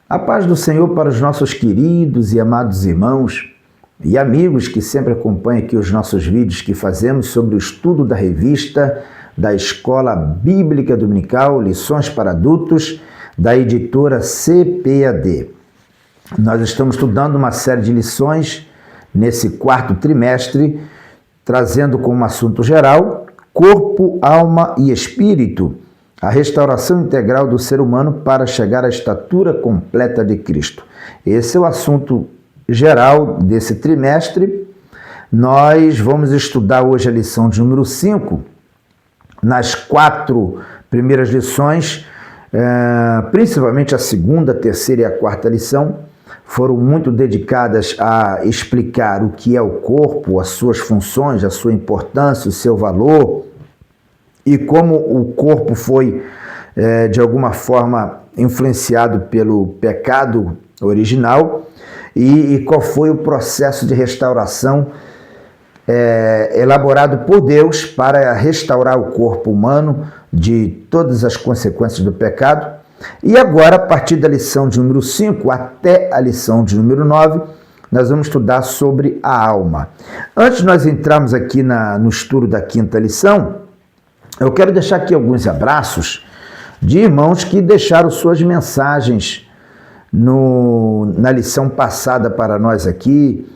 A paz do Senhor para os nossos queridos e amados irmãos e amigos que sempre acompanham aqui os nossos vídeos que fazemos sobre o estudo da revista da Escola Bíblica Dominical, Lições para Adultos, da editora CPAD. Nós estamos estudando uma série de lições nesse quarto trimestre, trazendo como assunto geral corpo, alma e espírito, a restauração integral do ser humano para chegar à estatura completa de Cristo. Esse é o assunto geral desse trimestre. Nós vamos estudar hoje a lição de número 5. Nas 4 primeiras lições, principalmente a segunda, a terceira e a quarta lição, foram muito dedicadas a explicar o que é o corpo, as suas funções, a sua importância, o seu valor, e como o corpo foi, de alguma forma, influenciado pelo pecado original, e qual foi o processo de restauração elaborado por Deus para restaurar o corpo humano de todas as consequências do pecado. E agora, a partir da lição de número 5 até a lição de número 9, nós vamos estudar sobre a alma. Antes de nós entrarmos aqui no estudo da quinta lição, eu quero deixar aqui alguns abraços de irmãos que deixaram suas mensagens na lição passada para nós aqui,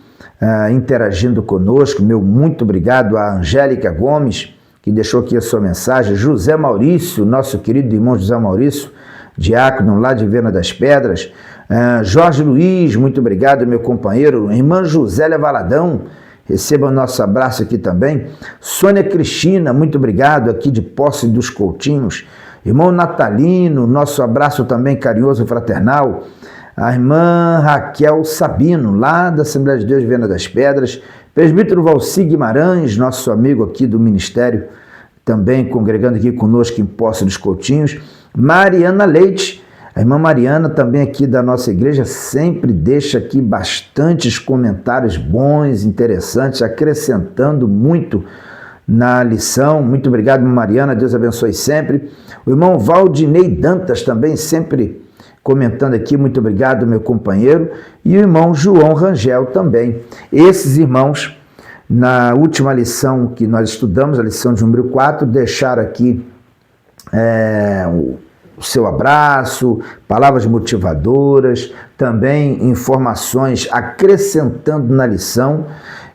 interagindo conosco. Meu muito obrigado a Angélica Gomes, que deixou aqui a sua mensagem, José Maurício, nosso querido irmão José Maurício, diácono lá de Viana das Pedras, Jorge Luiz, muito obrigado, meu companheiro, irmã Josélia Valadão, receba o nosso abraço aqui também. Sônia Cristina, muito obrigado, aqui de Posse dos Coutinhos. Irmão Natalino, nosso abraço também carinhoso e fraternal. A irmã Raquel Sabino, lá da Assembleia de Deus de Viana das Pedras. Presbítero Valci Guimarães, nosso amigo aqui do ministério, também congregando aqui conosco em Posse dos Coutinhos. Mariana Leite, a irmã Mariana, também aqui da nossa igreja, sempre deixa aqui bastantes comentários bons, interessantes, acrescentando muito na lição. Muito obrigado, Mariana, Deus abençoe sempre. O irmão Valdinei Dantas também sempre comentando aqui, muito obrigado, meu companheiro. E o irmão João Rangel também. Esses irmãos, na última lição que nós estudamos, a lição de número 4, deixaram aqui o seu abraço, palavras motivadoras, também informações acrescentando na lição,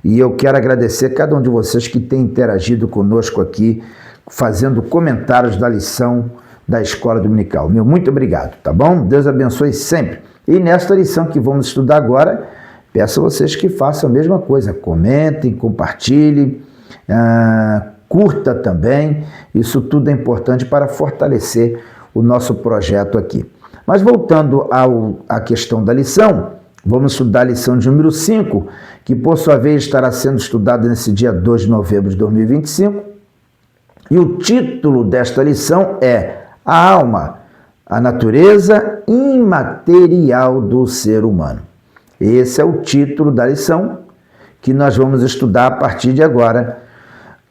e eu quero agradecer a cada um de vocês que tem interagido conosco aqui, fazendo comentários da lição da Escola Dominical. Meu muito obrigado, tá bom? Deus abençoe sempre. E nesta lição que vamos estudar agora, peço a vocês que façam a mesma coisa, comentem, compartilhem, curta também, isso tudo é importante para fortalecer o nosso projeto aqui. Mas voltando à questão da lição, vamos estudar a lição de número 5, que por sua vez estará sendo estudada nesse dia 2 de novembro de 2025, e o título desta lição é A Alma, a natureza imaterial do ser humano. Esse é o título da lição que nós vamos estudar a partir de agora,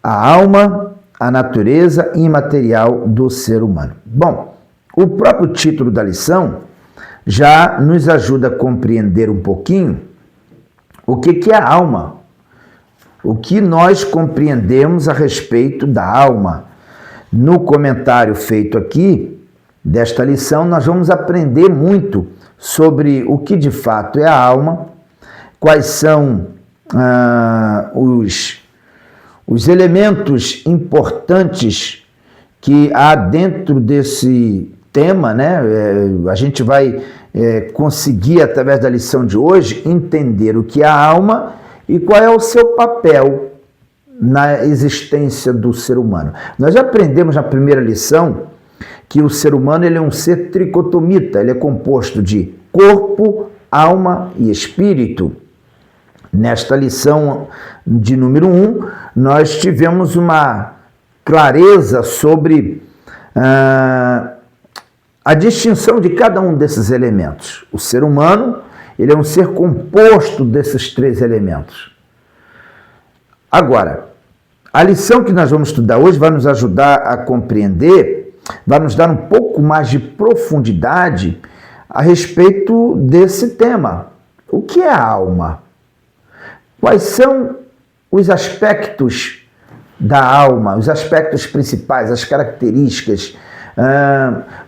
a alma, a natureza imaterial do ser humano. Bom, o próprio título da lição já nos ajuda a compreender um pouquinho o que é a alma, o que nós compreendemos a respeito da alma. No comentário feito aqui desta lição, nós vamos aprender muito sobre o que de fato é a alma, quais são os elementos importantes que há dentro desse tema, né? A gente vai conseguir, através da lição de hoje, entender o que é a alma e qual é o seu papel na existência do ser humano. Nós já aprendemos na primeira lição que o ser humano ele é um ser tricotomita, ele é composto de corpo, alma e espírito. Nesta lição de número 1, nós tivemos uma clareza sobre a distinção de cada um desses elementos. O ser humano, ele é um ser composto desses 3 elementos. Agora, a lição que nós vamos estudar hoje vai nos ajudar a compreender, vai nos dar um pouco mais de profundidade a respeito desse tema. O que é a alma? Quais são os aspectos da alma, os aspectos principais, as características?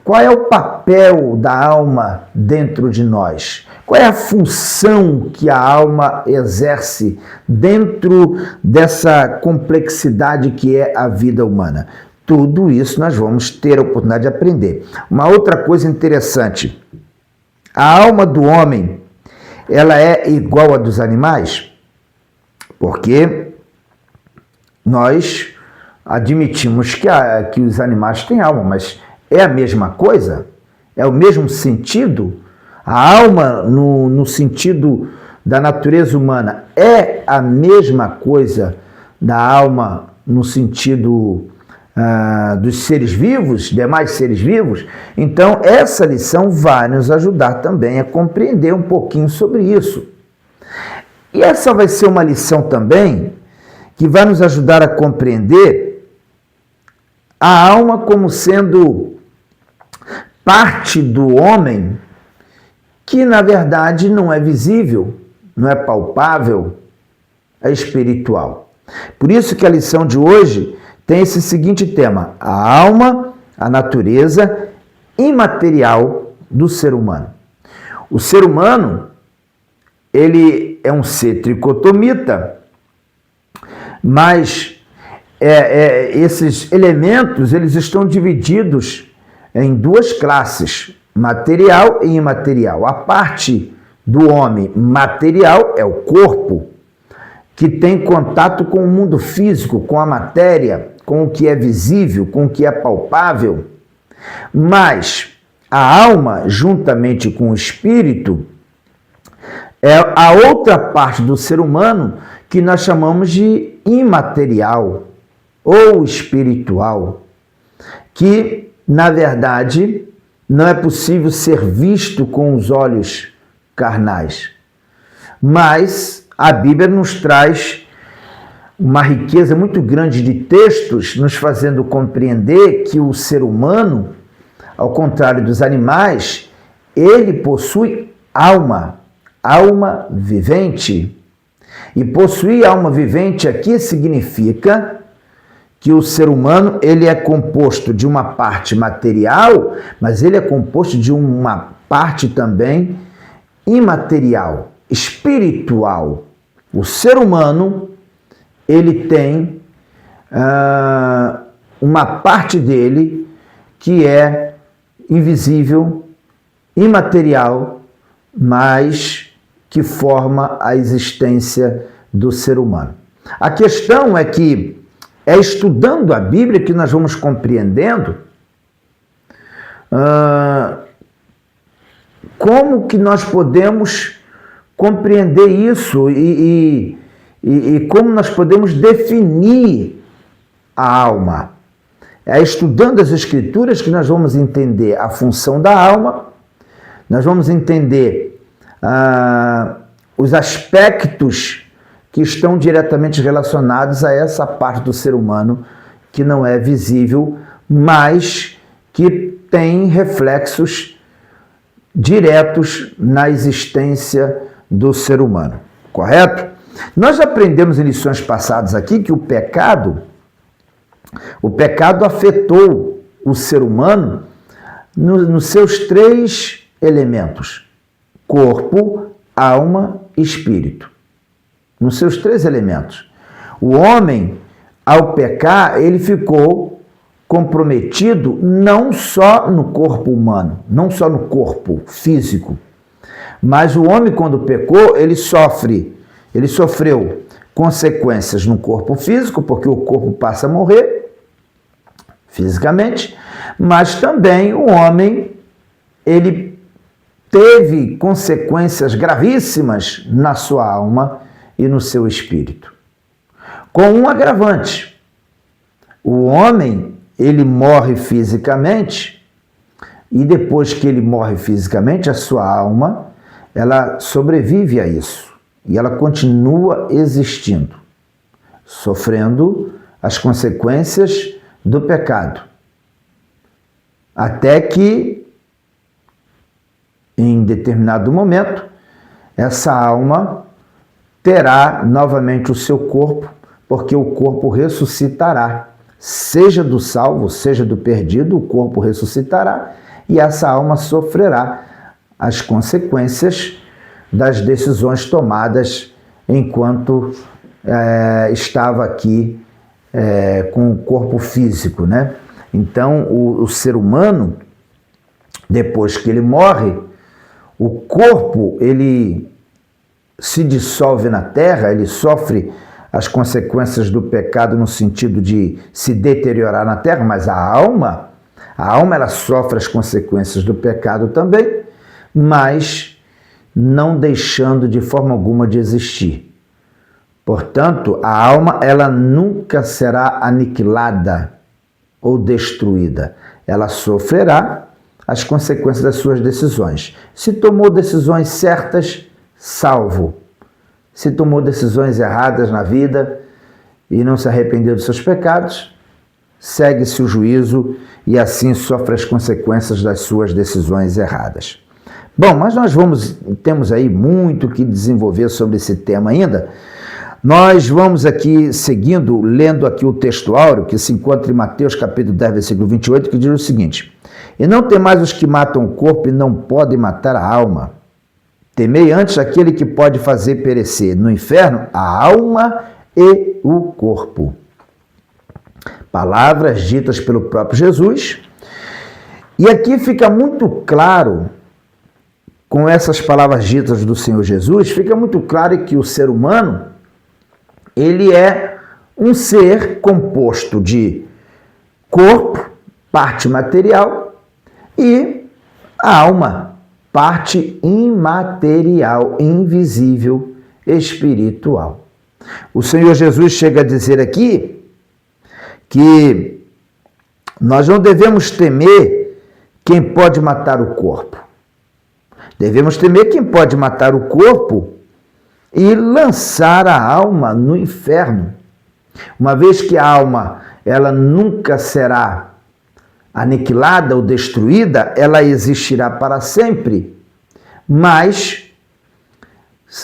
Qual é o papel da alma dentro de nós? Qual é a função que a alma exerce dentro dessa complexidade que é a vida humana? Tudo isso nós vamos ter a oportunidade de aprender. Uma outra coisa interessante, a alma do homem, ela é igual à dos animais? Porque nós admitimos que os animais têm alma, mas é a mesma coisa? É o mesmo sentido? A alma, no sentido da natureza humana, é a mesma coisa da alma no sentido dos seres vivos, demais seres vivos? Então, essa lição vai nos ajudar também a compreender um pouquinho sobre isso. E essa vai ser uma lição também que vai nos ajudar a compreender a alma como sendo parte do homem que, na verdade, não é visível, não é palpável, é espiritual. Por isso que a lição de hoje tem esse seguinte tema: a alma, a natureza imaterial do ser humano. O ser humano, ele é um ser tricotomita, mas esses elementos eles estão divididos em duas classes, material e imaterial. A parte do homem material é o corpo, que tem contato com o mundo físico, com a matéria, com o que é visível, com o que é palpável. Mas a alma, juntamente com o espírito, é a outra parte do ser humano que nós chamamos de imaterial ou espiritual, que, na verdade, não é possível ser visto com os olhos carnais. Mas a Bíblia nos traz uma riqueza muito grande de textos, nos fazendo compreender que o ser humano, ao contrário dos animais, ele possui alma vivente. E possuir alma vivente aqui significa que o ser humano ele é composto de uma parte material, mas ele é composto de uma parte também imaterial, espiritual. O ser humano ele tem uma parte dele que é invisível, imaterial, mas que forma a existência do ser humano. A questão é que é estudando a Bíblia que nós vamos compreendendo como que nós podemos compreender isso e como nós podemos definir a alma. É estudando as Escrituras que nós vamos entender a função da alma, nós vamos entender os aspectos que estão diretamente relacionados a essa parte do ser humano que não é visível, mas que tem reflexos diretos na existência do ser humano, correto? Nós aprendemos em lições passadas aqui que o pecado afetou o ser humano nos seus três elementos: corpo, alma e espírito. Nos seus três elementos. O homem, ao pecar, ele ficou comprometido não só no corpo humano, não só no corpo físico, mas o homem, quando pecou, ele sofreu consequências no corpo físico, porque o corpo passa a morrer fisicamente, mas também o homem, ele teve consequências gravíssimas na sua alma e no seu espírito. Com um agravante: o homem, ele morre fisicamente, e depois que ele morre fisicamente, a sua alma, ela sobrevive a isso, e ela continua existindo, sofrendo as consequências do pecado, até que em determinado momento, essa alma terá novamente o seu corpo, porque o corpo ressuscitará. Seja do salvo, seja do perdido, o corpo ressuscitará e essa alma sofrerá as consequências das decisões tomadas enquanto estava aqui com o corpo físico, né? Então, o ser humano, depois que ele morre, o corpo, ele se dissolve na terra, ele sofre as consequências do pecado no sentido de se deteriorar na terra, mas a alma ela sofre as consequências do pecado também, mas não deixando de forma alguma de existir. Portanto, a alma ela nunca será aniquilada ou destruída. Ela sofrerá as consequências das suas decisões. Se tomou decisões certas, salvo. Se tomou decisões erradas na vida e não se arrependeu dos seus pecados, segue-se o juízo e assim sofre as consequências das suas decisões erradas. Bom, mas nós temos aí muito que desenvolver sobre esse tema ainda. Nós vamos aqui seguindo, lendo aqui o texto áureo, que se encontra em Mateus capítulo 10, versículo 28, que diz o seguinte: e não temais os que matam o corpo e não podem matar a alma. Temei antes aquele que pode fazer perecer no inferno a alma e o corpo. Palavras ditas pelo próprio Jesus. E aqui fica muito claro, com essas palavras ditas do Senhor Jesus, fica muito claro que o ser humano, ele é um ser composto de corpo, parte material, e alma, parte imaterial, invisível, espiritual. O Senhor Jesus chega a dizer aqui que nós não devemos temer quem pode matar o corpo. Devemos temer quem pode matar o corpo e lançar a alma no inferno. Uma vez que a alma ela nunca será aniquilada ou destruída, ela existirá para sempre. Mas,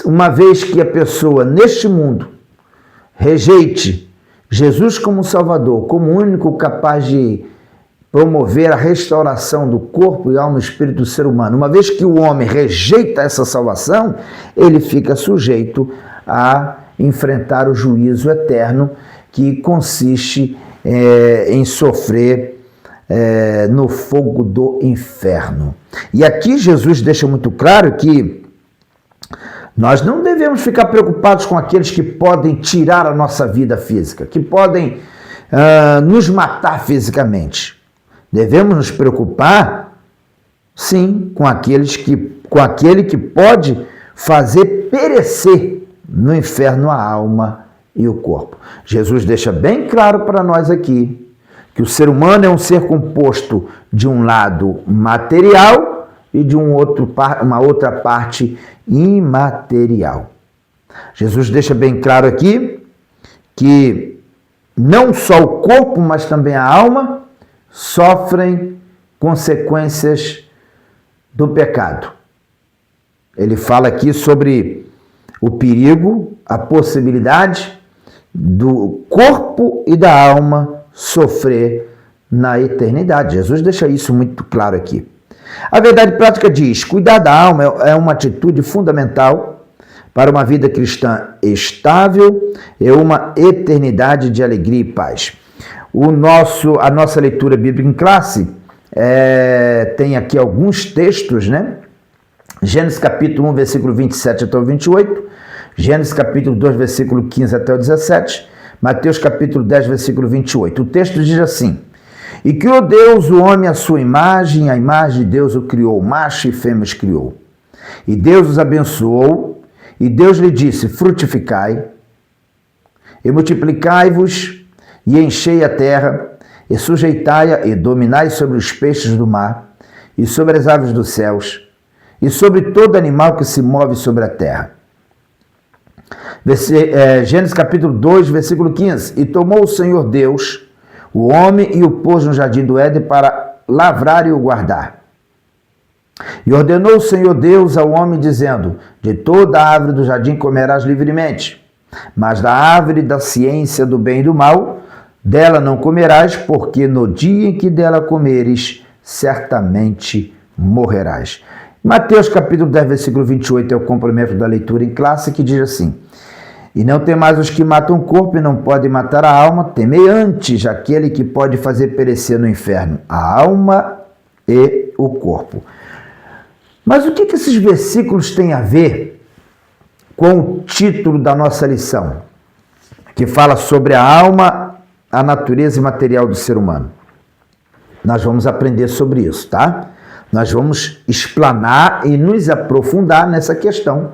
uma vez que a pessoa neste mundo rejeite Jesus como Salvador, como o único capaz de promover a restauração do corpo e alma e espírito do ser humano, uma vez que o homem rejeita essa salvação, ele fica sujeito a enfrentar o juízo eterno, que consiste em sofrer no fogo do inferno. E aqui Jesus deixa muito claro que nós não devemos ficar preocupados com aqueles que podem tirar a nossa vida física, que podem nos matar fisicamente. Devemos nos preocupar, sim, com aquele que pode fazer perecer no inferno a alma e o corpo. Jesus deixa bem claro para nós aqui que o ser humano é um ser composto de um lado material e de uma outra parte imaterial. Jesus deixa bem claro aqui que não só o corpo, mas também a alma sofrem consequências do pecado. Ele fala aqui sobre o perigo, a possibilidade do corpo e da alma sofrer na eternidade. Jesus deixa isso muito claro aqui. A verdade prática diz: cuidar da alma é uma atitude fundamental para uma vida cristã estável e uma eternidade de alegria e paz. A nossa leitura bíblica em classe tem aqui alguns textos, né? Gênesis capítulo 1, versículo 27 até o 28, Gênesis capítulo 2, versículo 15 até o 17, Mateus capítulo 10, versículo 28. O texto diz assim: e criou Deus o homem à sua imagem, a imagem de Deus o criou, macho e fêmea os criou. E Deus os abençoou, e Deus lhe disse: frutificai, e multiplicai-vos, e enchei a terra, e sujeitai-a, e dominai sobre os peixes do mar, e sobre as aves dos céus, e sobre todo animal que se move sobre a terra. Gênesis capítulo 2, versículo 15. E tomou o Senhor Deus o homem e o pôs no jardim do Éden para lavrar e o guardar. E ordenou o Senhor Deus ao homem, dizendo: de toda a árvore do jardim comerás livremente, mas da árvore da ciência do bem e do mal, dela não comerás, porque no dia em que dela comeres, certamente morrerás. Mateus capítulo 10, versículo 28 é o complemento da leitura em classe, que diz assim: e não temais os que matam o corpo e não podem matar a alma, temei antes aquele que pode fazer perecer no inferno a alma e o corpo. Mas o que esses versículos têm a ver com o título da nossa lição, que fala sobre a alma, a natureza imaterial do ser humano? Nós vamos aprender sobre isso, tá? Nós vamos explanar e nos aprofundar nessa questão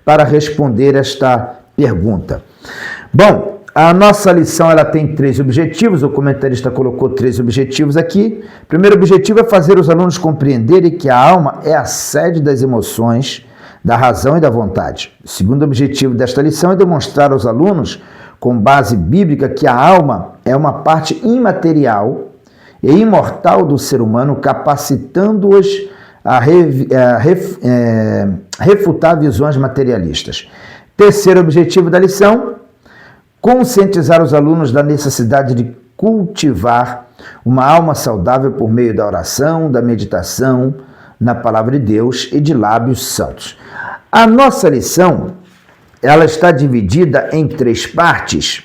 para responder esta pergunta. Bom, a nossa lição ela tem 3 objetivos, o comentarista colocou 3 objetivos aqui. O primeiro objetivo é fazer os alunos compreenderem que a alma é a sede das emoções, da razão e da vontade. O segundo objetivo desta lição é demonstrar aos alunos, com base bíblica, que a alma é uma parte imaterial e imortal do ser humano, capacitando-os a refutar visões materialistas. Terceiro objetivo da lição: conscientizar os alunos da necessidade de cultivar uma alma saudável por meio da oração, da meditação na palavra de Deus e de lábios santos. A nossa lição, ela está dividida em 3 partes,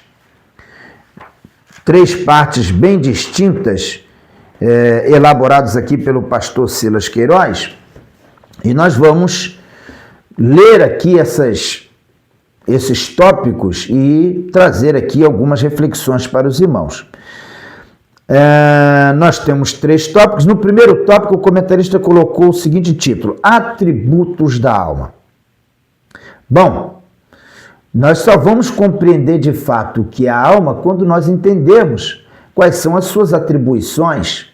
3 partes bem distintas, elaboradas aqui pelo pastor Silas Queiroz, e nós vamos ler aqui esses tópicos e trazer aqui algumas reflexões para os irmãos. Nós temos 3 tópicos. No primeiro tópico, o comentarista colocou o seguinte título: atributos da alma. Bom, nós só vamos compreender de fato o que é a alma quando nós entendermos quais são as suas atribuições,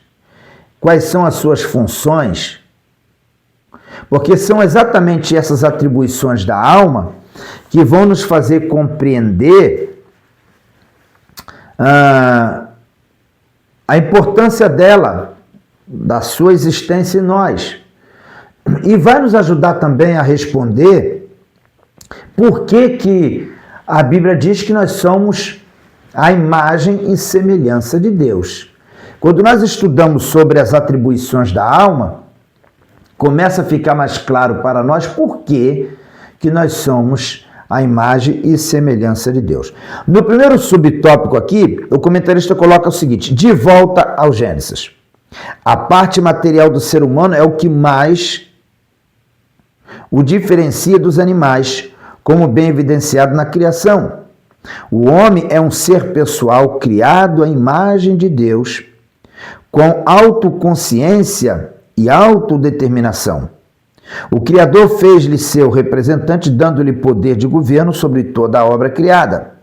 quais são as suas funções, porque são exatamente essas atribuições da alma que vão nos fazer compreender a importância dela, da sua existência em nós. E vai nos ajudar também a responder por que a Bíblia diz que nós somos a imagem e semelhança de Deus. Quando nós estudamos sobre as atribuições da alma, começa a ficar mais claro para nós por que nós somos a imagem e semelhança de Deus. No primeiro subtópico aqui, o comentarista coloca o seguinte: de volta ao Gênesis. A parte material do ser humano é o que mais o diferencia dos animais, como bem evidenciado na criação. O homem é um ser pessoal criado à imagem de Deus, com autoconsciência e autodeterminação. O Criador fez-lhe seu representante, dando-lhe poder de governo sobre toda a obra criada.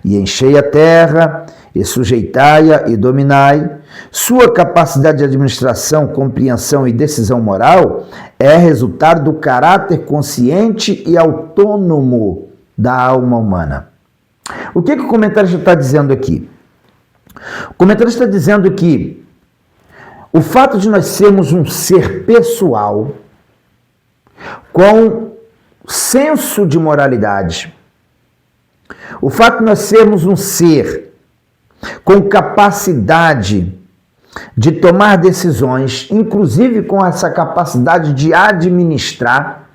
E enchei a terra, e sujeitai-a e dominai. Sua capacidade de administração, compreensão e decisão moral é resultado do caráter consciente e autônomo da alma humana. O que o comentarista está dizendo aqui? O comentarista está dizendo que o fato de nós sermos um ser pessoal, com senso de moralidade, o fato de nós sermos um ser com capacidade de tomar decisões, inclusive com essa capacidade de administrar,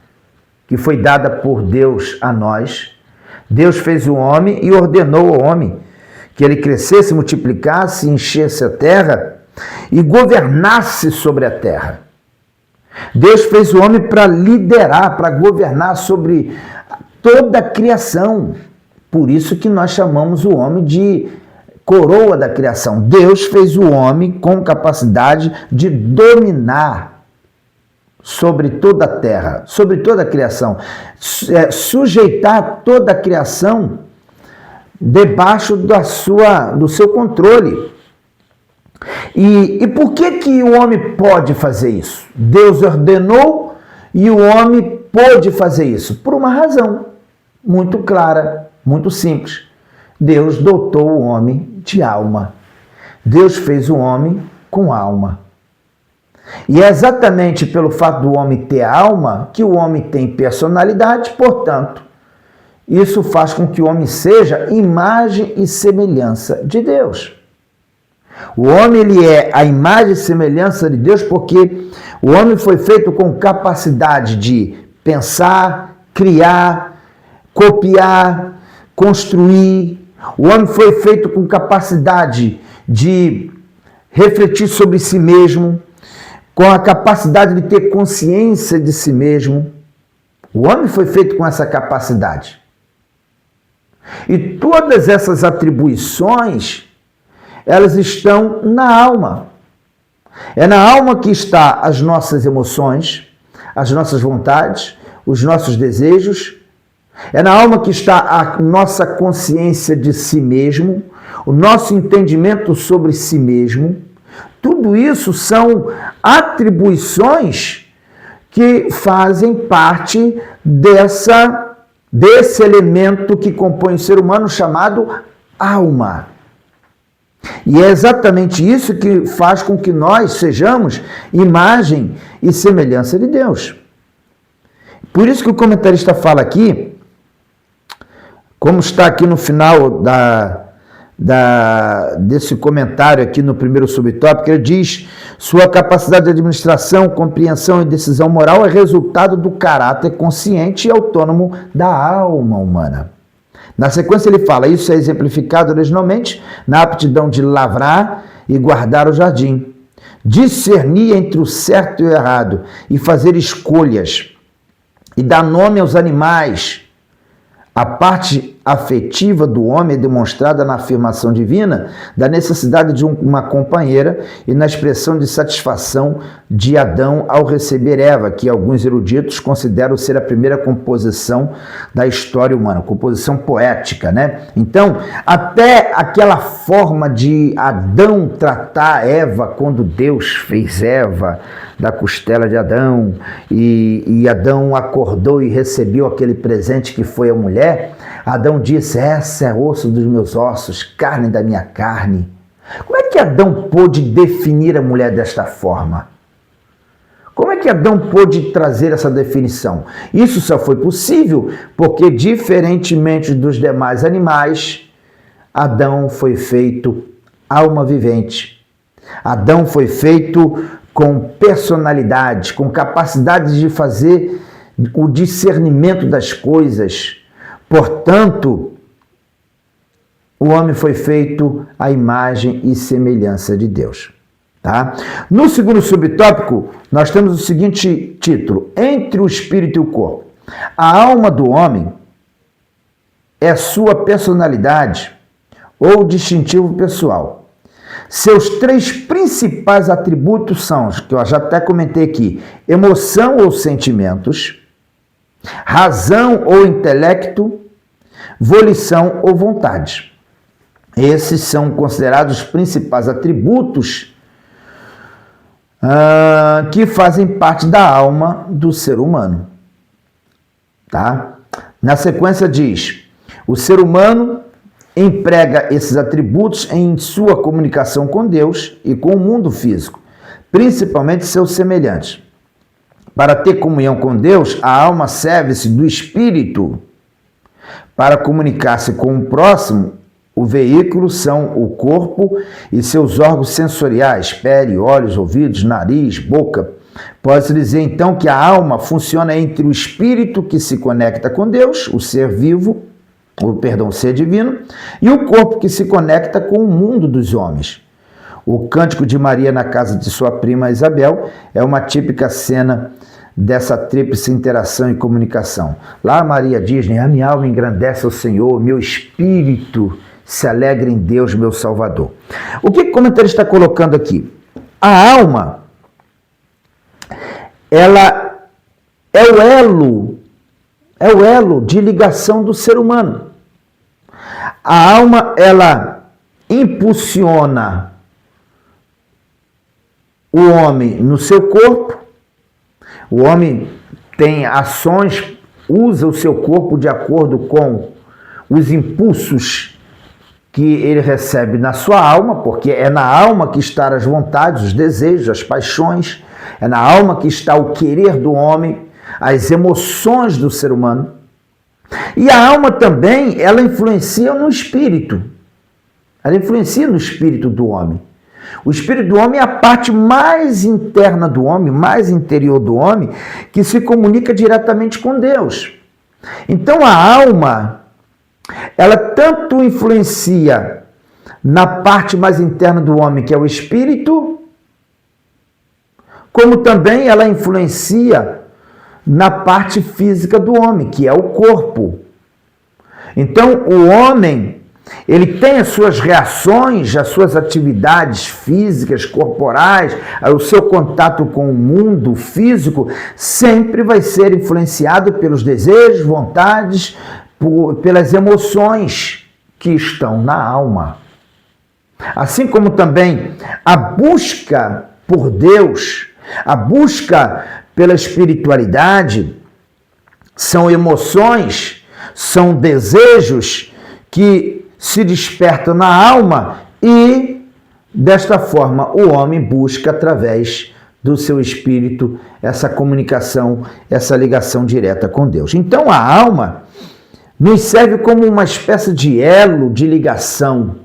que foi dada por Deus a nós. Deus fez o homem e ordenou ao homem que ele crescesse, multiplicasse, enchesse a terra e governasse sobre a terra. Deus fez o homem para liderar, para governar sobre toda a criação. Por isso que nós chamamos o homem de coroa da criação. Deus fez o homem com capacidade de dominar sobre toda a terra, sobre toda a criação, sujeitar toda a criação debaixo do seu controle. E por que o homem pode fazer isso? Deus ordenou e o homem pôde fazer isso por uma razão muito clara, muito simples. Deus dotou o homem de alma. Deus fez o homem com alma. E é exatamente pelo fato do homem ter alma que o homem tem personalidade, portanto, isso faz com que o homem seja imagem e semelhança de Deus. O homem ele é a imagem e semelhança de Deus porque o homem foi feito com capacidade de pensar, criar, copiar, construir. O homem foi feito com capacidade de refletir sobre si mesmo, com a capacidade de ter consciência de si mesmo. O homem foi feito com essa capacidade. E todas essas atribuições, elas estão na alma. É na alma que está as nossas emoções, as nossas vontades, os nossos desejos. É na alma que está a nossa consciência de si mesmo, o nosso entendimento sobre si mesmo. Tudo isso são atribuições que fazem parte desse elemento que compõe o ser humano chamado alma. E é exatamente isso que faz com que nós sejamos imagem e semelhança de Deus. Por isso que o comentarista fala aqui, como está aqui no final desse comentário aqui no primeiro subtópico, ele diz: sua capacidade de administração, compreensão e decisão moral é resultado do caráter consciente e autônomo da alma humana. Na sequência ele fala: isso é exemplificado originalmente na aptidão de lavrar e guardar o jardim, discernir entre o certo e o errado e fazer escolhas e dar nome aos animais. A parte afetiva do homem é demonstrada na afirmação divina da necessidade de uma companheira e na expressão de satisfação de Adão ao receber Eva, que alguns eruditos consideram ser a primeira composição da história humana, composição poética, né? Então, até aquela forma de Adão tratar Eva quando Deus fez Eva da costela de Adão e Adão acordou e recebeu aquele presente que foi a mulher, Adão disse: essa é osso dos meus ossos, carne da minha carne. Como é que Adão pôde definir a mulher desta forma? Como é que Adão pôde trazer essa definição? Isso só foi possível porque, diferentemente dos demais animais, Adão foi feito alma vivente. Adão foi feito com personalidade, com capacidade de fazer o discernimento das coisas. Portanto, o homem foi feito à imagem e semelhança de Deus. Tá? No segundo subtópico, nós temos o seguinte título: entre o espírito e o corpo. A alma do homem é sua personalidade ou distintivo pessoal. Seus três principais atributos são, que eu já até comentei aqui: emoção ou sentimentos, razão ou intelecto, volição ou vontade. Esses são considerados os principais atributos que fazem parte da alma do ser humano. Tá? Na sequência diz: o ser humano emprega esses atributos em sua comunicação com Deus e com o mundo físico, principalmente seus semelhantes. Para ter comunhão com Deus, a alma serve-se do espírito. Para comunicar-se com o próximo, o veículo são o corpo e seus órgãos sensoriais, pele, olhos, ouvidos, nariz, boca. Pode-se dizer então que a alma funciona entre o espírito que se conecta com Deus, o ser vivo, o ser divino, e o corpo que se conecta com o mundo dos homens. O cântico de Maria na casa de sua prima Isabel é uma típica cena dessa tríplice interação e comunicação. Lá Maria diz: a minha alma engrandece ao Senhor, meu espírito se alegra em Deus, meu Salvador. O que o comentarista está colocando aqui? A alma, ela é o elo de ligação do ser humano. A alma, ela impulsiona o homem no seu corpo. O homem tem ações, usa o seu corpo de acordo com os impulsos que ele recebe na sua alma, porque é na alma que estão as vontades, os desejos, as paixões, É na alma que está o querer do homem, as emoções do ser humano. E a alma também, ela influencia no espírito. Ela influencia no espírito do homem. O espírito do homem é a parte mais interna do homem, mais interior do homem, que se comunica diretamente com Deus. Então a alma, ela tanto influencia na parte mais interna do homem, que é o espírito, como também ela influencia na parte física do homem, que é o corpo. Então, o homem, ele tem as suas reações, as suas atividades físicas, corporais, o seu contato com o mundo físico, sempre vai ser influenciado pelos desejos, vontades, pelas emoções que estão na alma. Assim como também a busca por Deus, a busca pela espiritualidade, são emoções, são desejos que se despertam na alma e, desta forma, o homem busca através do seu espírito essa comunicação, essa ligação direta com Deus. Então a alma nos serve como uma espécie de elo de ligação.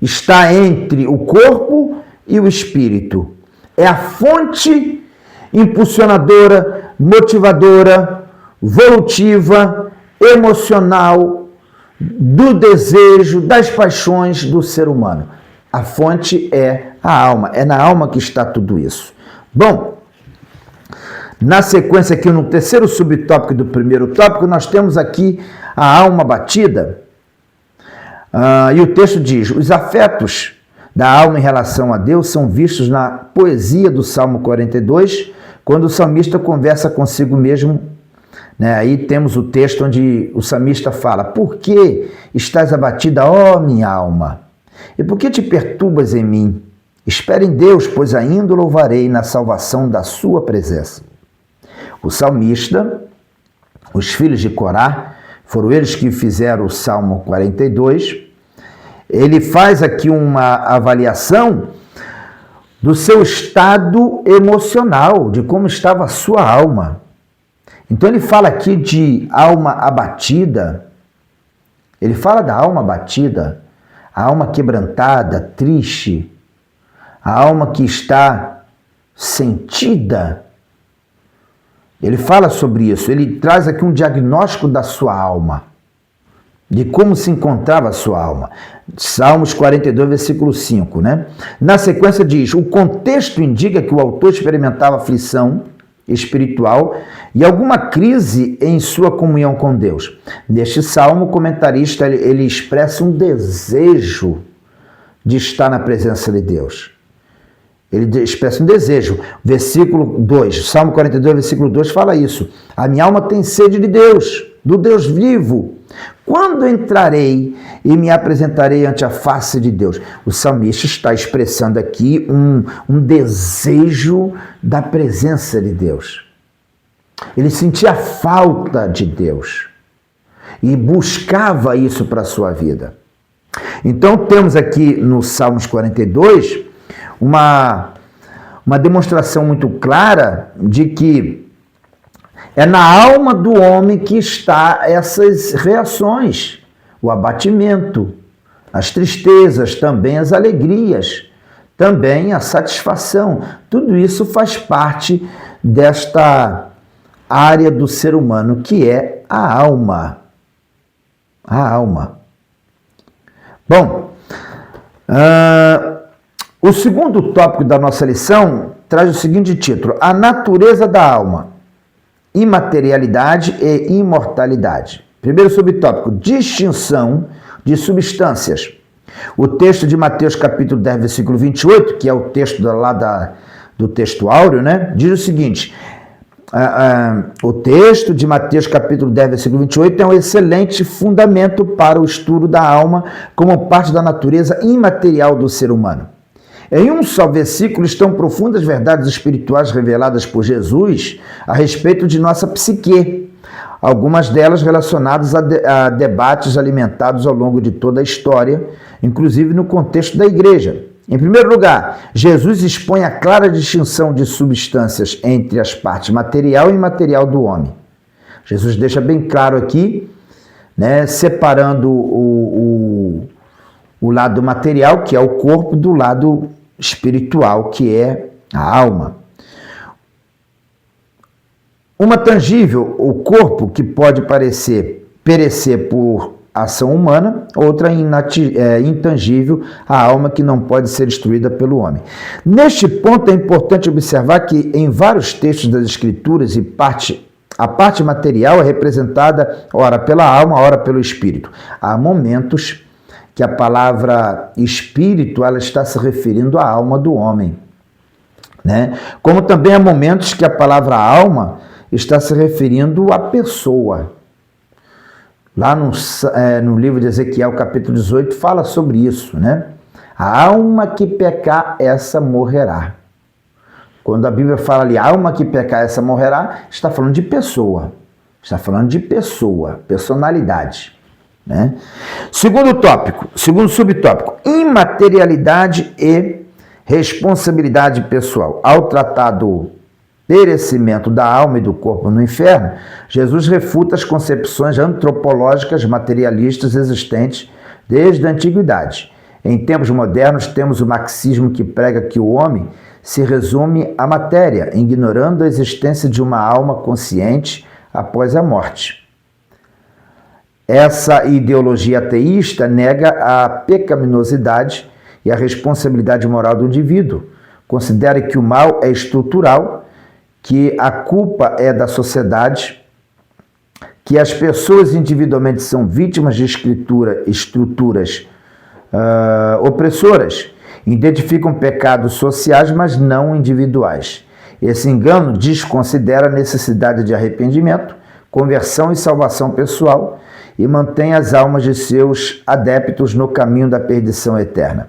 Está entre o corpo e o espírito. É a fonte impulsionadora, motivadora, volutiva, emocional, do desejo, das paixões do ser humano. A fonte é a alma. É na alma que está tudo isso. Bom, na sequência aqui, no terceiro subtópico do primeiro tópico, nós temos aqui a alma batida. E o texto diz: os afetos da alma em relação a Deus são vistos na poesia do Salmo 42, quando o salmista conversa consigo mesmo, né? Aí temos o texto onde o salmista fala: por que estás abatida, ó minha alma? E por que te perturbas em mim? Espera em Deus, pois ainda o louvarei na salvação da sua presença. O salmista, os filhos de Corá, foram eles que fizeram o Salmo 42, ele faz aqui uma avaliação do seu estado emocional, de como estava a sua alma. Então ele fala aqui de alma abatida, ele fala da alma abatida, a alma quebrantada, triste, a alma que está sentida. Ele fala sobre isso, ele traz aqui um diagnóstico da sua alma, de como se encontrava a sua alma. Salmos 42, versículo 5, né? Na sequência diz: o contexto indica que o autor experimentava aflição espiritual e alguma crise em sua comunhão com Deus. Neste salmo, o comentarista ele expressa um desejo de estar na presença de Deus. Ele expressa um desejo. Versículo 2, Salmo 42, versículo 2 fala isso: a minha alma tem sede de Deus, do Deus vivo. Quando entrarei e me apresentarei ante a face de Deus? O salmista está expressando aqui um desejo da presença de Deus. Ele sentia falta de Deus e buscava isso para a sua vida. Então temos aqui no Salmos 42 uma demonstração muito clara de que é na alma do homem que está essas reações, o abatimento, as tristezas, também as alegrias, também a satisfação. Tudo isso faz parte desta área do ser humano que é a alma. A alma. Bom, o segundo tópico da nossa lição traz o seguinte título: a natureza da alma, imaterialidade e imortalidade. Primeiro subtópico: distinção de substâncias. O texto de Mateus capítulo 10, versículo 28, que é o texto lá do texto áureo, né, diz o seguinte: o texto de Mateus capítulo 10, versículo 28 é um excelente fundamento para o estudo da alma como parte da natureza imaterial do ser humano. Em um só versículo estão profundas verdades espirituais reveladas por Jesus a respeito de nossa psique, algumas delas relacionadas a debates alimentados ao longo de toda a história, inclusive no contexto da igreja. Em primeiro lugar, Jesus expõe a clara distinção de substâncias entre as partes material e imaterial do homem. Jesus deixa bem claro aqui, né, separando o lado material, que é o corpo, do lado espiritual, que é a alma. Uma tangível, o corpo, que pode perecer por ação humana, outra intangível, a alma, que não pode ser destruída pelo homem. Neste ponto é importante observar que em vários textos das Escrituras a parte material é representada ora pela alma, ora pelo espírito. Há momentos que a palavra espírito ela está se referindo à alma do homem, né? Como também há momentos que a palavra alma está se referindo à pessoa. Lá no livro de Ezequiel, capítulo 18, fala sobre isso, né? A alma que pecar, essa morrerá. Quando a Bíblia fala ali, alma que pecar, essa morrerá, está falando de pessoa. Está falando de pessoa, personalidade, né? Segundo subtópico, imaterialidade e responsabilidade pessoal. Ao tratar do perecimento da alma e do corpo no inferno, Jesus refuta as concepções antropológicas materialistas existentes desde a antiguidade. Em tempos modernos, temos o marxismo que prega que o homem se resume à matéria, ignorando a existência de uma alma consciente após a morte. Essa ideologia ateísta nega a pecaminosidade e a responsabilidade moral do indivíduo. Considera que o mal é estrutural, que a culpa é da sociedade, que as pessoas individualmente são vítimas de estruturas opressoras, identificam pecados sociais, mas não individuais. Esse engano desconsidera a necessidade de arrependimento, conversão e salvação pessoal e mantém as almas de seus adeptos no caminho da perdição eterna.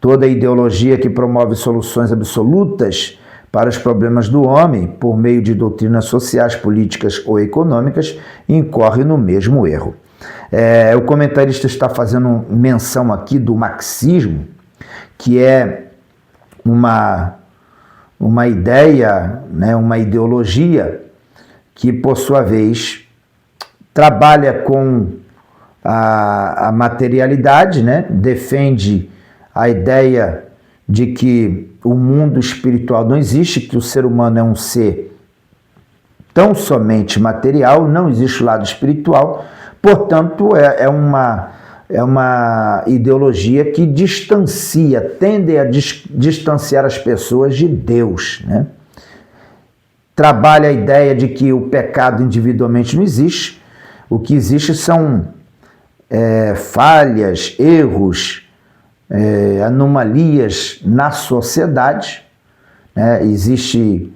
Toda ideologia que promove soluções absolutas para os problemas do homem, por meio de doutrinas sociais, políticas ou econômicas, incorre no mesmo erro. O comentarista está fazendo menção aqui do marxismo, que é uma ideia, né, uma ideologia que, por sua vez, trabalha com a materialidade, né, defende a ideia de que o mundo espiritual não existe, que o ser humano é um ser tão somente material, não existe o lado espiritual, portanto é uma ideologia que tende a distanciar as pessoas de Deus, né? Trabalha a ideia de que o pecado individualmente não existe, o que existe são falhas, erros, anomalias na sociedade, né? Existe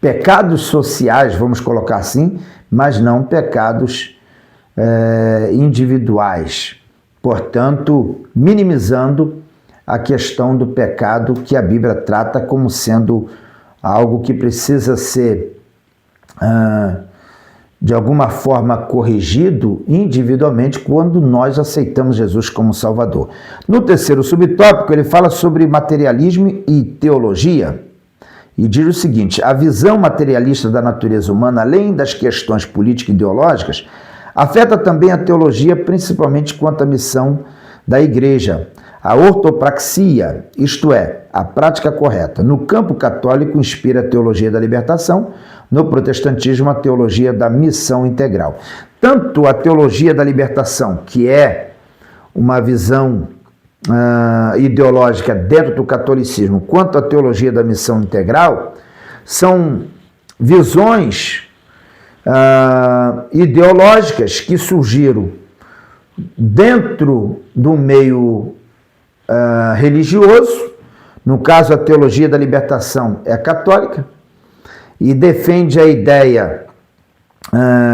pecados sociais, vamos colocar assim, mas não pecados individuais, portanto, minimizando a questão do pecado que a Bíblia trata como sendo algo que precisa ser de alguma forma corrigido individualmente quando nós aceitamos Jesus como Salvador. No terceiro subtópico, ele fala sobre materialismo e teologia e diz o seguinte: a visão materialista da natureza humana, além das questões político-ideológicas, afeta também a teologia, principalmente quanto à missão da igreja. A ortopraxia, isto é, a prática correta, no campo católico inspira a teologia da libertação, no protestantismo a teologia da missão integral. Tanto a teologia da libertação, que é uma visão ideológica dentro do catolicismo, quanto a teologia da missão integral, são visões ideológicas que surgiram dentro do meio religioso. No caso, a teologia da libertação é católica e defende a ideia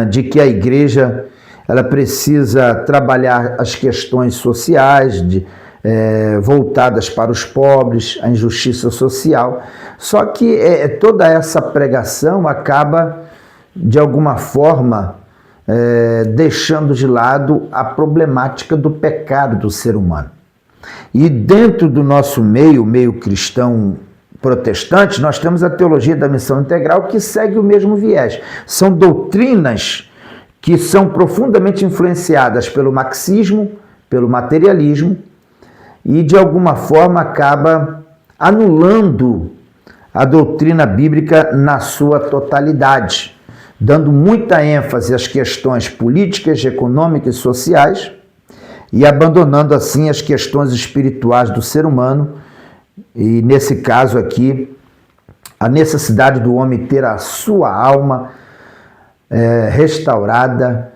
de que a igreja ela precisa trabalhar as questões sociais voltadas para os pobres, a injustiça social. Só que toda essa pregação acaba, de alguma forma, deixando de lado a problemática do pecado do ser humano. E dentro do nosso meio cristão protestante, nós temos a teologia da missão integral que segue o mesmo viés. São doutrinas que são profundamente influenciadas pelo marxismo, pelo materialismo, e de alguma forma acaba anulando a doutrina bíblica na sua totalidade, dando muita ênfase às questões políticas, econômicas e sociais, e abandonando assim as questões espirituais do ser humano, e nesse caso aqui, a necessidade do homem ter a sua alma restaurada,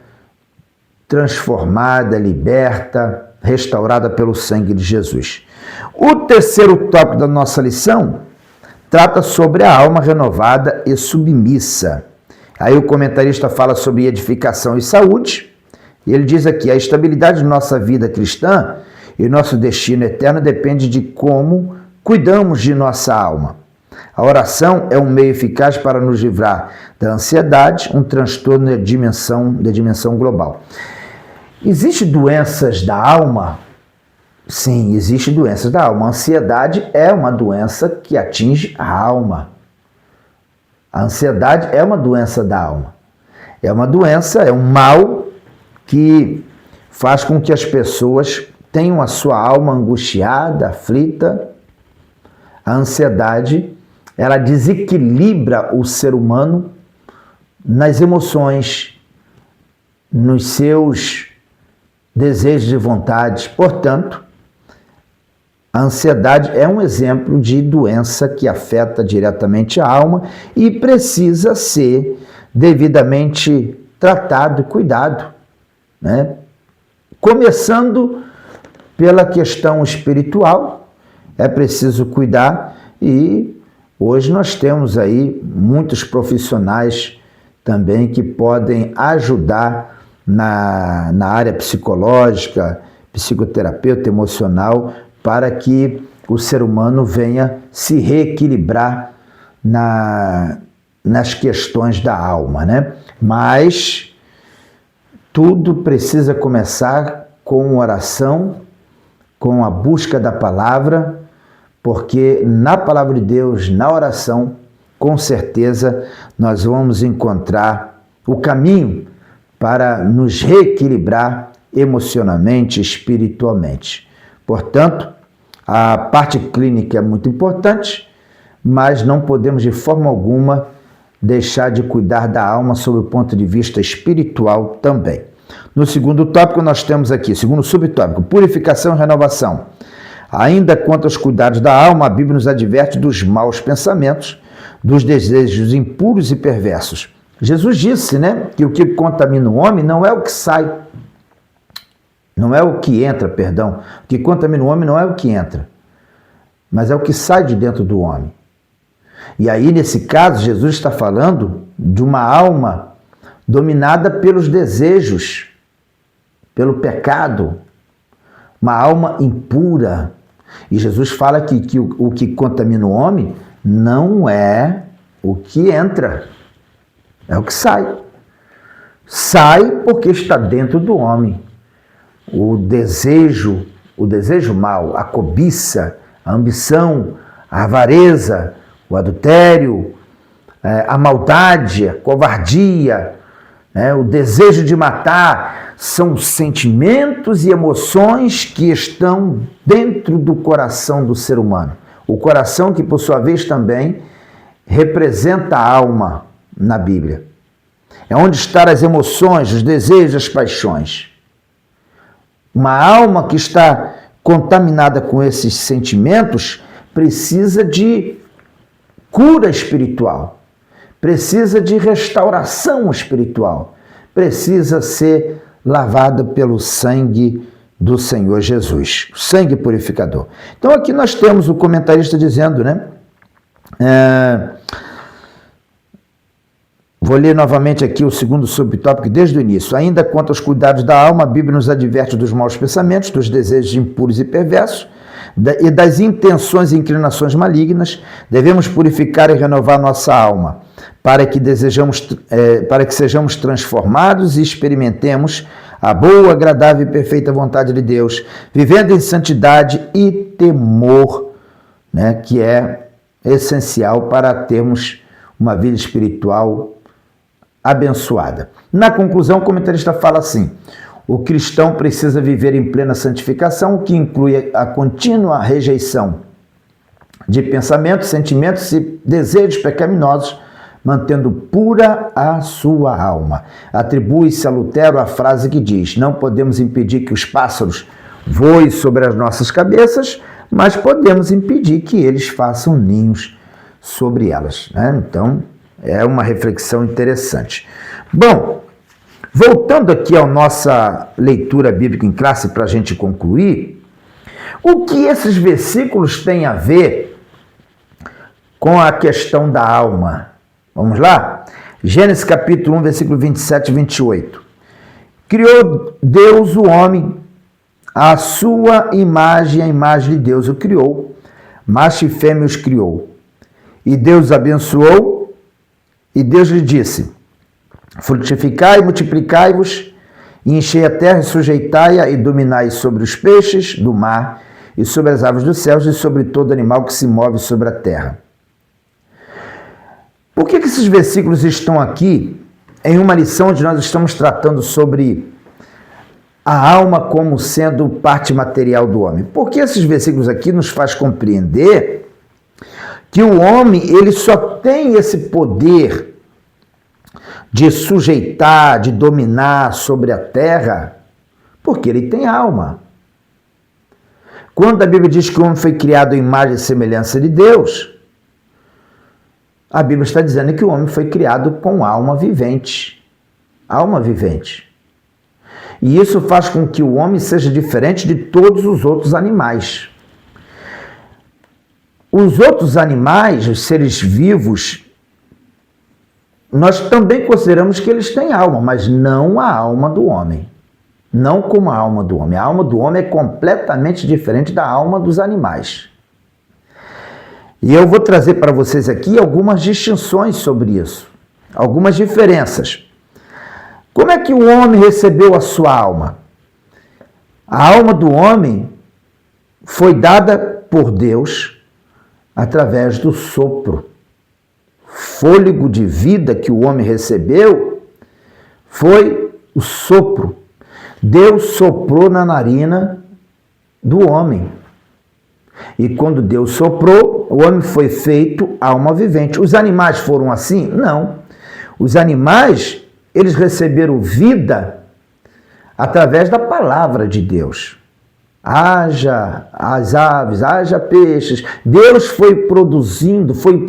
transformada, liberta, restaurada pelo sangue de Jesus. O terceiro tópico da nossa lição trata sobre a alma renovada e submissa. Aí o comentarista fala sobre edificação e saúde, e ele diz aqui: a estabilidade de nossa vida cristã e nosso destino eterno depende de como cuidamos de nossa alma. A oração é um meio eficaz para nos livrar da ansiedade, um transtorno de dimensão global. Existem doenças da alma? Sim, existem doenças da alma. A ansiedade é uma doença que atinge a alma. A ansiedade é uma doença da alma. É uma doença, é um mal que faz com que as pessoas tenham a sua alma angustiada, aflita. A ansiedade, ela desequilibra o ser humano nas emoções, nos seus desejos e vontades. Portanto, a ansiedade é um exemplo de doença que afeta diretamente a alma e precisa ser devidamente tratado e cuidado, né? Começando pela questão espiritual, é preciso cuidar, e hoje nós temos aí muitos profissionais também que podem ajudar na área psicológica, psicoterapeuta, emocional, para que o ser humano venha se reequilibrar nas questões da alma, né? Mas tudo precisa começar com oração, com a busca da palavra, porque na palavra de Deus, na oração, com certeza nós vamos encontrar o caminho para nos reequilibrar emocionalmente, espiritualmente. Portanto, a parte clínica é muito importante, mas não podemos de forma alguma deixar de cuidar da alma sob o ponto de vista espiritual também. No segundo tópico nós temos aqui, segundo subtópico, purificação e renovação. Ainda quanto aos cuidados da alma, a Bíblia nos adverte dos maus pensamentos, dos desejos impuros e perversos. Jesus disse, né, que o que contamina o homem não é o que sai, não é o que entra, perdão. O que contamina o homem não é o que entra, mas é o que sai de dentro do homem. E aí, nesse caso, Jesus está falando de uma alma dominada pelos desejos, pelo pecado, uma alma impura. E Jesus fala que o que contamina o homem não é o que entra, é o que sai. Sai porque está dentro do homem. O desejo mau, a cobiça, a ambição, a avareza, o adultério, a maldade, a covardia, o desejo de matar, são sentimentos e emoções que estão dentro do coração do ser humano. O coração que, por sua vez, também representa a alma na Bíblia. É onde estão as emoções, os desejos, as paixões. Uma alma que está contaminada com esses sentimentos precisa de cura espiritual, precisa de restauração espiritual, precisa ser lavada pelo sangue do Senhor Jesus, sangue purificador. Então aqui nós temos o comentarista dizendo, né? Vou ler novamente aqui o segundo subtópico desde o início. Ainda quanto aos cuidados da alma, a Bíblia nos adverte dos maus pensamentos, dos desejos impuros e perversos, e das intenções e inclinações malignas. Devemos purificar e renovar nossa alma, para que sejamos transformados e experimentemos a boa, agradável e perfeita vontade de Deus, vivendo em santidade e temor, né, que é essencial para termos uma vida espiritual abençoada. Na conclusão, o comentarista fala assim: o cristão precisa viver em plena santificação, o que inclui a contínua rejeição de pensamentos, sentimentos e desejos pecaminosos, mantendo pura a sua alma. Atribui-se a Lutero a frase que diz: não podemos impedir que os pássaros voem sobre as nossas cabeças, mas podemos impedir que eles façam ninhos sobre elas, né? Então, é uma reflexão interessante. Bom, voltando aqui à nossa leitura bíblica em classe para a gente concluir, o que esses versículos têm a ver com a questão da alma? Vamos lá? Gênesis capítulo 1, versículo 27 e 28. Criou Deus o homem, a sua imagem, a imagem de Deus o criou, macho e fêmea os criou. E Deus abençoou, e Deus lhe disse: frutificai e multiplicai-vos, e enchei a terra e sujeitai-a, e dominai sobre os peixes do mar, e sobre as aves dos céus, e sobre todo animal que se move sobre a terra. Por que esses versículos estão aqui em uma lição onde nós estamos tratando sobre a alma como sendo parte material do homem? Porque esses versículos aqui nos faz compreender que o homem ele só tem esse poder de sujeitar, de dominar sobre a terra, porque ele tem alma. Quando a Bíblia diz que o homem foi criado em imagem e semelhança de Deus, a Bíblia está dizendo que o homem foi criado com alma vivente. Alma vivente. E isso faz com que o homem seja diferente de todos os outros animais. Os outros animais, os seres vivos, nós também consideramos que eles têm alma, mas não a alma do homem. Não como a alma do homem. A alma do homem é completamente diferente da alma dos animais. E eu vou trazer para vocês aqui algumas distinções sobre isso, algumas diferenças. Como é que o homem recebeu a sua alma? A alma do homem foi dada por Deus através do sopro. Fôlego de vida que o homem recebeu foi o sopro. Deus soprou na narina do homem. E quando Deus soprou, o homem foi feito alma vivente. Os animais foram assim? Não. Os animais, eles receberam vida através da palavra de Deus. Haja as aves, haja peixes. Deus foi produzindo, foi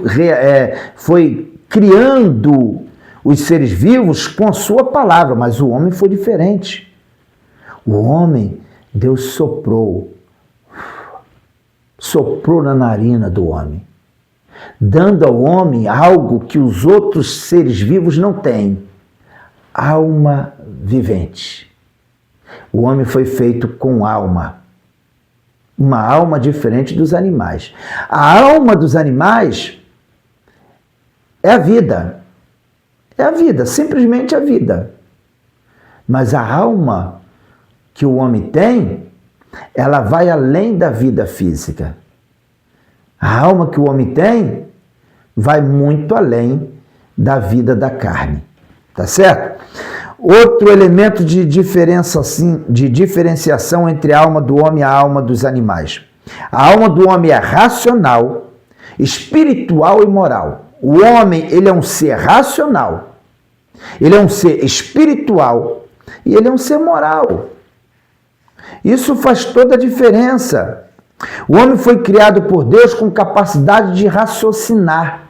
criando os seres vivos com a sua palavra, mas o homem foi diferente. O homem, Deus soprou na narina do homem, dando ao homem algo que os outros seres vivos não têm: alma vivente. O homem foi feito com alma, uma alma diferente dos animais. A alma dos animais é a vida, simplesmente a vida. Mas a alma que o homem tem, ela vai além da vida física. A alma que o homem tem vai muito além da vida da carne. Tá certo? Outro elemento de diferenciação entre a alma do homem e a alma dos animais. A alma do homem é racional, espiritual e moral. O homem, ele é um ser racional, ele é um ser espiritual e ele é um ser moral. Isso faz toda a diferença. O homem foi criado por Deus com capacidade de raciocinar.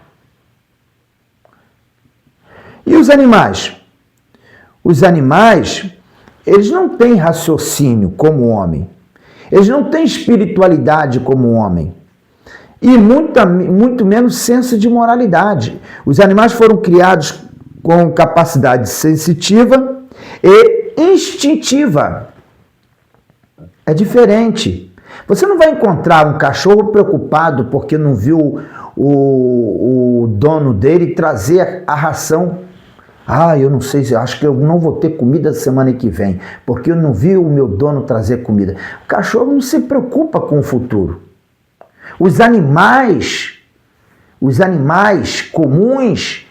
E os animais? Os animais, eles não têm raciocínio como o homem. Eles não têm espiritualidade como o homem. E muito menos senso de moralidade. Os animais foram criados com capacidade sensitiva e instintiva. É diferente. Você não vai encontrar um cachorro preocupado porque não viu o dono dele trazer a ração Eu não sei, acho que eu não vou ter comida semana que vem, porque eu não vi o meu dono trazer comida. O cachorro não se preocupa com o futuro. Os animais comuns,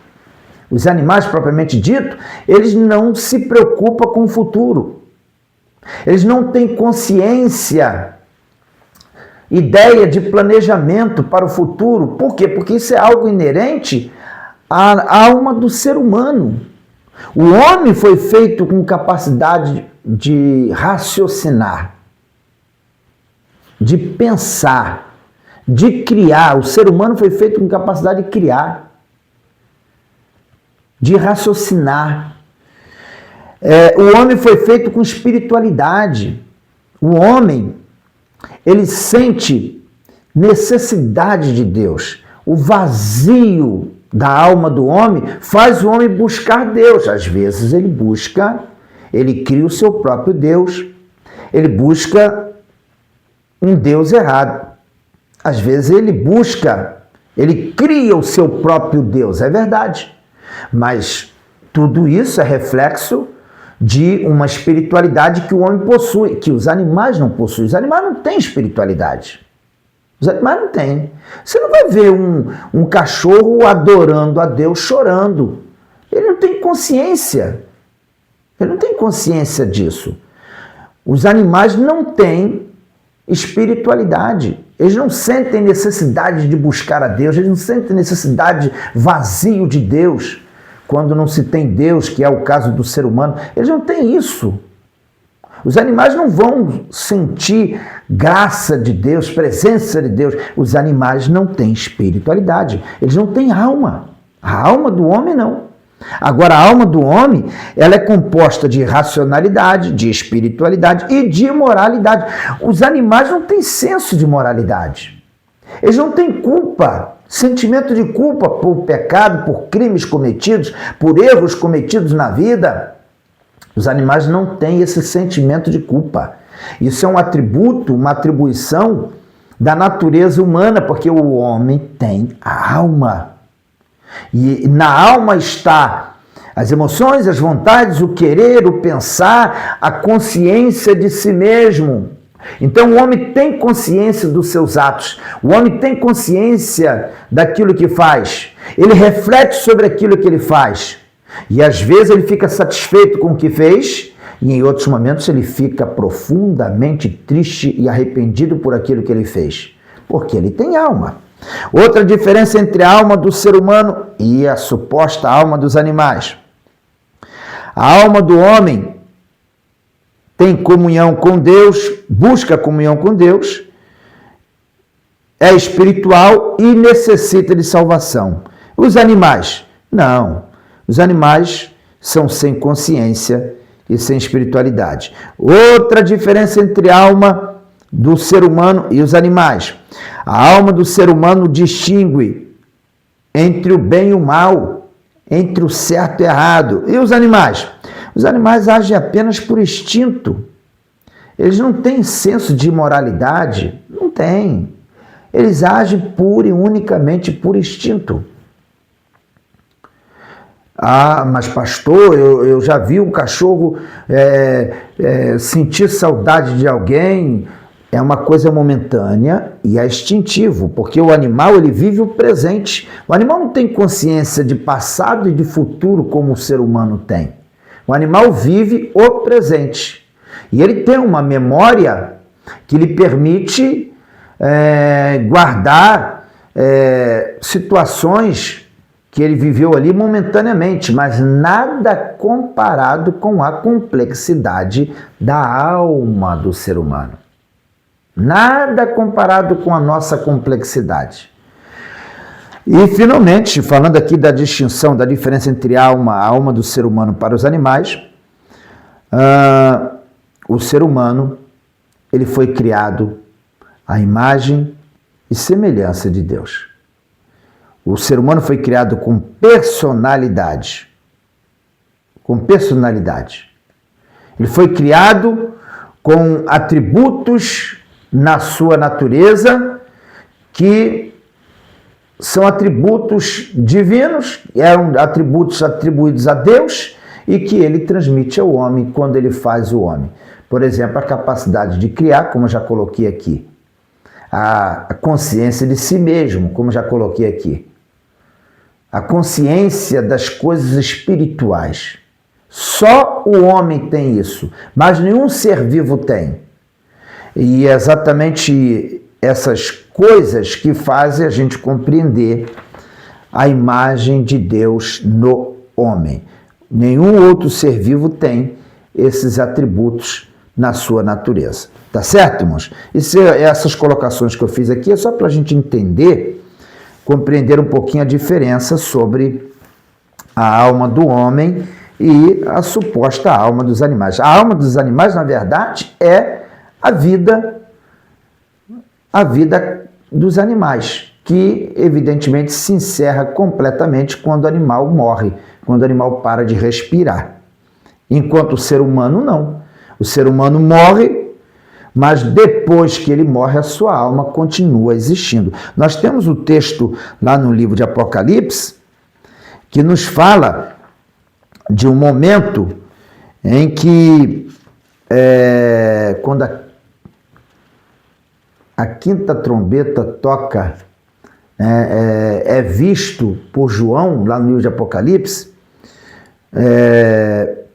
os animais propriamente dito, eles não se preocupam com o futuro. Eles não têm consciência, ideia de planejamento para o futuro. Por quê? Porque isso é algo inerente à alma do ser humano. O homem foi feito com capacidade de raciocinar, de pensar, de criar. O ser humano foi feito com capacidade de criar, de raciocinar. O homem foi feito com espiritualidade. O homem, ele sente necessidade de Deus. O vazio da alma do homem faz o homem buscar Deus. Às vezes ele cria o seu próprio Deus, ele busca um Deus errado. Às vezes ele cria o seu próprio Deus, é verdade. Mas tudo isso é reflexo de uma espiritualidade que o homem possui, que os animais não possuem. Os animais não têm espiritualidade. Os animais não têm. Você não vai ver um cachorro adorando a Deus chorando. Ele não tem consciência. Ele não tem consciência disso. Os animais não têm espiritualidade. Eles não sentem necessidade de buscar a Deus. Eles não sentem necessidade, vazio de Deus. Quando não se tem Deus, que é o caso do ser humano, eles não têm isso. Os animais não vão sentir graça de Deus, presença de Deus. Os animais não têm espiritualidade. Eles não têm alma. A alma do homem não. Agora, a alma do homem, ela é composta de racionalidade, de espiritualidade e de moralidade. Os animais não têm senso de moralidade. Eles não têm culpa, sentimento de culpa por pecado, por crimes cometidos, por erros cometidos na vida. Os animais não têm esse sentimento de culpa. Isso é um atributo, uma atribuição da natureza humana, porque o homem tem a alma. E na alma está as emoções, as vontades, o querer, o pensar, a consciência de si mesmo. Então o homem tem consciência dos seus atos, o homem tem consciência daquilo que faz, ele reflete sobre aquilo que ele faz. E às vezes ele fica satisfeito com o que fez, e em outros momentos ele fica profundamente triste e arrependido por aquilo que ele fez, porque ele tem alma. Outra diferença entre a alma do ser humano e a suposta alma dos animais. A alma do homem tem comunhão com Deus, busca comunhão com Deus, é espiritual e necessita de salvação. Os animais, não. Os animais são sem consciência e sem espiritualidade. Outra diferença entre a alma do ser humano e os animais. A alma do ser humano distingue entre o bem e o mal, entre o certo e o errado. E os animais? Os animais agem apenas por instinto. Eles não têm senso de moralidade, não têm. Eles agem pura e unicamente por instinto. Mas pastor, eu já vi um cachorro sentir saudade de alguém. É uma coisa momentânea e é instintivo, porque o animal ele vive o presente. O animal não tem consciência de passado e de futuro como o ser humano tem. O animal vive o presente. E ele tem uma memória que lhe permite guardar situações que ele viveu ali momentaneamente, mas nada comparado com a complexidade da alma do ser humano. Nada comparado com a nossa complexidade. E, finalmente, falando aqui da distinção, da diferença entre a alma do ser humano para os animais, o ser humano, ele foi criado à imagem e semelhança de Deus. O ser humano foi criado com personalidade. Com personalidade. Ele foi criado com atributos na sua natureza que são atributos divinos, eram atributos atribuídos a Deus e que ele transmite ao homem quando ele faz o homem. Por exemplo, a capacidade de criar, como eu já coloquei aqui. A consciência de si mesmo, como já coloquei aqui. A consciência das coisas espirituais. Só o homem tem isso, mas nenhum ser vivo tem. E é exatamente essas coisas que fazem a gente compreender a imagem de Deus no homem. Nenhum outro ser vivo tem esses atributos na sua natureza. Tá certo, irmãos? Essas colocações que eu fiz aqui é só para a gente entender, compreender um pouquinho a diferença sobre a alma do homem e a suposta alma dos animais. A alma dos animais, na verdade, é a vida dos animais, que evidentemente se encerra completamente quando o animal morre, quando o animal para de respirar. Enquanto o ser humano não. O ser humano morre, mas depois que ele morre, a sua alma continua existindo. Nós temos o texto lá no livro de Apocalipse, que nos fala de um momento em que, quando a quinta trombeta toca, é visto por João, lá no livro de Apocalipse,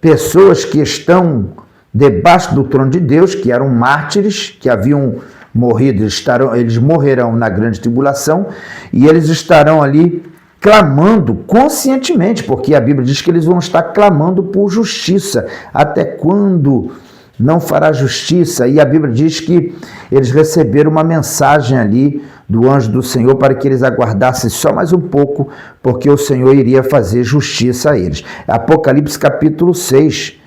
pessoas que estão debaixo do trono de Deus, que eram mártires, que haviam morrido, eles morrerão na grande tribulação, e eles estarão ali clamando conscientemente, porque a Bíblia diz que eles vão estar clamando por justiça. Até quando não fará justiça? E a Bíblia diz que eles receberam uma mensagem ali do anjo do Senhor para que eles aguardassem só mais um pouco, porque o Senhor iria fazer justiça a eles. Apocalipse capítulo 6,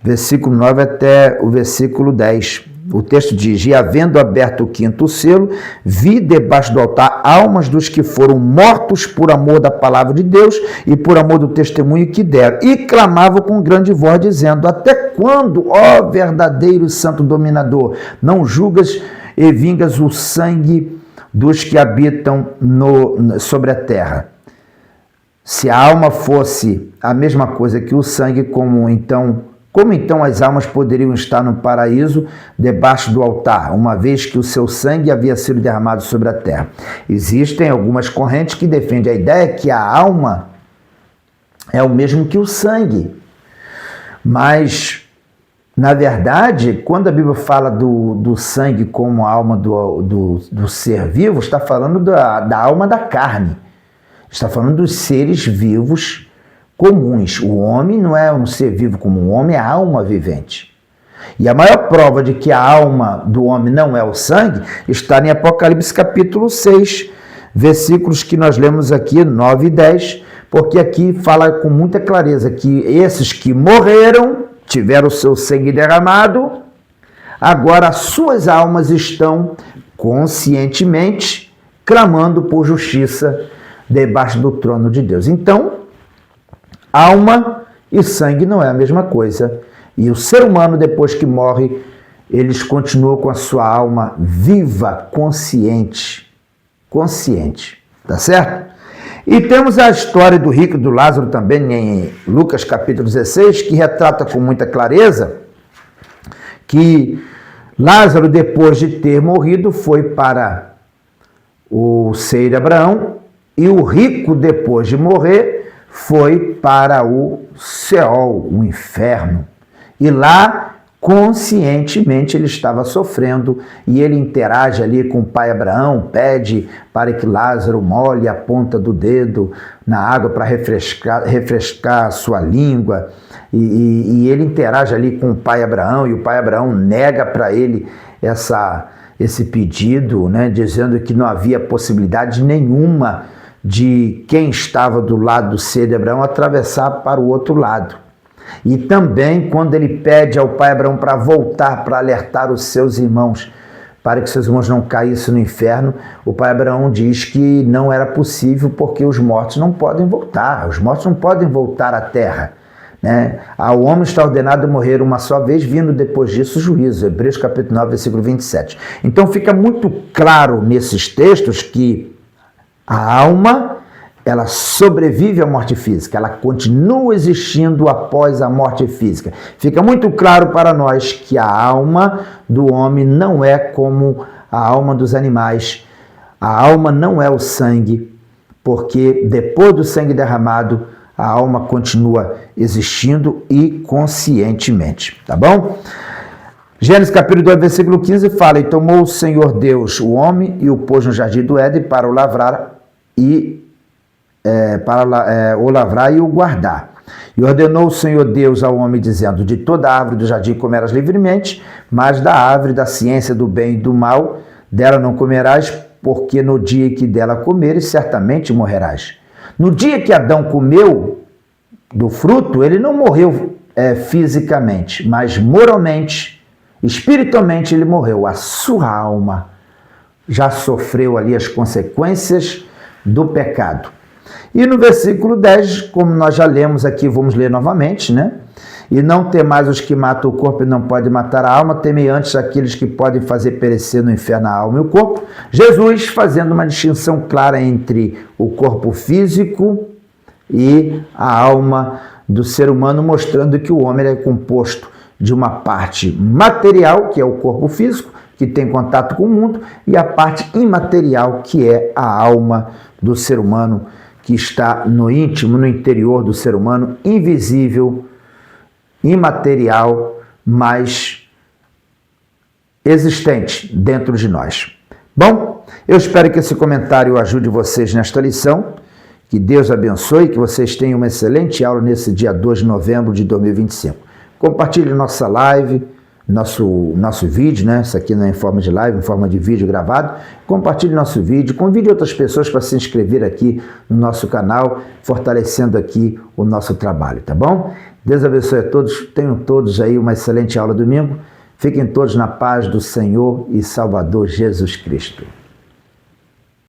versículo 9 até o versículo 10. O texto diz: e havendo aberto o quinto selo, vi debaixo do altar almas dos que foram mortos por amor da palavra de Deus e por amor do testemunho que deram, e clamavam com grande voz, dizendo: até quando, ó verdadeiro e santo dominador, não julgas e vingas o sangue dos que habitam sobre a terra? Se a alma fosse a mesma coisa que o sangue, como então as almas poderiam estar no paraíso debaixo do altar, uma vez que o seu sangue havia sido derramado sobre a terra? Existem algumas correntes que defendem a ideia que a alma é o mesmo que o sangue. Mas, na verdade, quando a Bíblia fala do sangue como a alma do ser vivo, está falando da alma da carne. Está falando dos seres vivos comuns. O homem não é um ser vivo comum, o homem é a alma vivente. E a maior prova de que a alma do homem não é o sangue está em Apocalipse capítulo 6, versículos que nós lemos aqui, 9 e 10, porque aqui fala com muita clareza que esses que morreram, tiveram o seu sangue derramado, agora as suas almas estão conscientemente clamando por justiça debaixo do trono de Deus. Então, alma e sangue não é a mesma coisa. E o ser humano, depois que morre, eles continuam com a sua alma viva, consciente. Consciente. Tá certo? E temos a história do rico e do Lázaro também em Lucas capítulo 16, que retrata com muita clareza que Lázaro, depois de ter morrido, foi para o seio de Abraão, e o rico, depois de morrer, foi para o Seol, o inferno. E lá, conscientemente, ele estava sofrendo, e ele interage ali com o pai Abraão, pede para que Lázaro molhe a ponta do dedo na água para refrescar a sua língua, e ele interage ali com o pai Abraão, e o pai Abraão nega para ele esse pedido, né, dizendo que não havia possibilidade nenhuma de quem estava do lado do seio de Abraão atravessar para o outro lado. E também quando ele pede ao pai Abraão para voltar, para alertar os seus irmãos, para que seus irmãos não caíssem no inferno, o pai Abraão diz que não era possível porque os mortos não podem voltar, os mortos não podem voltar à terra, né? Ao homem está ordenado morrer uma só vez, vindo depois disso o juízo. Hebreus capítulo 9, versículo 27. Então fica muito claro nesses textos que A alma, ela sobrevive à morte física, ela continua existindo após a morte física. Fica muito claro para nós que a alma do homem não é como a alma dos animais. A alma não é o sangue, porque depois do sangue derramado, a alma continua existindo e conscientemente, tá bom? Gênesis capítulo 2, versículo 15 fala: E tomou o Senhor Deus o homem e o pôs no jardim do Éden para o lavrar e o guardar. E ordenou o Senhor Deus ao homem, dizendo: De toda a árvore do jardim comerás livremente, mas da árvore da ciência do bem e do mal, dela não comerás, porque no dia que dela comeres, certamente morrerás. No dia que Adão comeu do fruto, ele não morreu fisicamente, mas moralmente, espiritualmente ele morreu. A sua alma já sofreu ali as consequências do pecado. E no versículo 10, como nós já lemos aqui, vamos ler novamente, né? E não temais os que matam o corpo e não podem matar a alma, temei antes aqueles que podem fazer perecer no inferno a alma e o corpo. Jesus fazendo uma distinção clara entre o corpo físico e a alma do ser humano, mostrando que o homem é composto de uma parte material, que é o corpo físico, que tem contato com o mundo, e a parte imaterial, que é a alma do ser humano, que está no íntimo, no interior do ser humano, invisível, imaterial, mas existente dentro de nós. Bom, eu espero que esse comentário ajude vocês nesta lição, que Deus abençoe, que vocês tenham uma excelente aula nesse dia 2 de novembro de 2025. Compartilhe nossa live, nosso vídeo, né? Isso aqui não é em forma de live, em forma de vídeo gravado. Compartilhe nosso vídeo, convide outras pessoas para se inscrever aqui no nosso canal, fortalecendo aqui o nosso trabalho, tá bom? Deus abençoe a todos, tenham todos aí uma excelente aula domingo. Fiquem todos na paz do Senhor e Salvador Jesus Cristo.